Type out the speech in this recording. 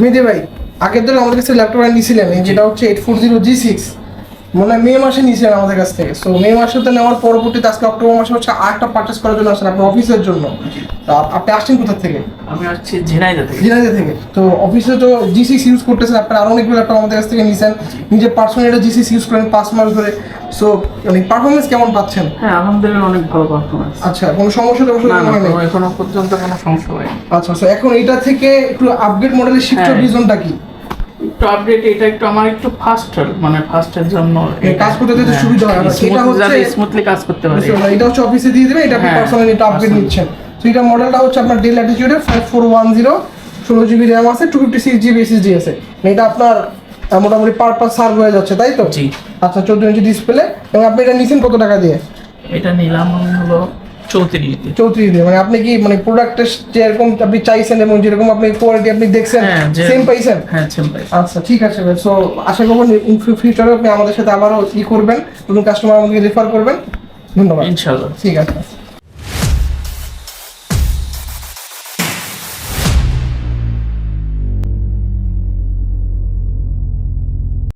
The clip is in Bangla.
মেহেদি ভাই, আগের দিন আমাদের কাছে ল্যাপটপটা নিয়েছিলেন, যেটা হচ্ছে 840G6, মানে মে মাসে নিয়েছিলেন আমাদের কাছ থেকে। সো মে মাসে তো নেওয়ার পরবর্তীতে আজকে অক্টোবর মাসে হচ্ছে আরেকটা পারচেস করার জন্য আসেন আপনার অফিসের জন্য। আপনি আসছেন কোথা থেকে? আমি আসছি ঝিনাইদহ থেকে। ঝিনাইদহ থেকে। তো অফিসে তো G6 ইউজ করতেছেন, আপনার আরো অনেকগুলো ল্যাপটপ আমাদের কাছ থেকে নিয়েছেন, নিজে পার্সোনালি G6 ইউজ করেন 5 মাস ধরে। সো মানে পারফরমেন্স কেমন পাচ্ছেন? হ্যাঁ, আলহামদুলিল্লাহ অনেক ভালো পারফরমেন্স। আচ্ছা, কোনো সমস্যা না না, হয়নি? এখনো পর্যন্ত কোনো সমস্যা হয়নি। আচ্ছা, সো এখন এটা থেকে একটু আপগ্রেড মডেলে শিফট হওয়ার রিজনটা কি? একটু আপডেট, এটা একটু আমার একটু ফাস্টার, মানে ফাস্টের জন্য কাজ করতে যেতে সুবিধা হয়। এটা হচ্ছে স্মুথলি কাজ করতে পারে। এটা হচ্ছে অফিসে দিয়ে দিবেন, এটা আপনি হ্যাঁ, পার্সোনালি এটা আপগ্রেড নিচ্ছেন। তো এটা মডেলটা হচ্ছে আপনার ডেল ল্যাটিটিউডের 5410, 16GB র্যাম আছে, 256GB SSD আছে। এটা আপনার মোটামুটি পারপাস সার্ভ হয়ে যাচ্ছে, তাই তো? জি। আচ্ছা, 14 ইঞ্চি ডিসপ্লে। এবং আপনি এটা নিছেন কত টাকা দিয়ে? এটা নিলাম হলো 34 দিয়ে। 34 দিয়ে। মানে আপনি কি মানে প্রোডাক্টের যেরকম আপনি চাইছেন এবং যেরকম আপনি কোয়ালিটি আপনি দেখছেন সেম পাইছেন? হ্যাঁ, সেম পাইছি। আচ্ছা, ঠিক আছে ভাই। সো আশা করব ইন ফিউচারে আপনি আমাদের সাথে আবারও কী করবেন, নতুন কাস্টমার আমাকে রেফার করবেন। ধন্যবাদ। ইনশাআল্লাহ। ঠিক আছে।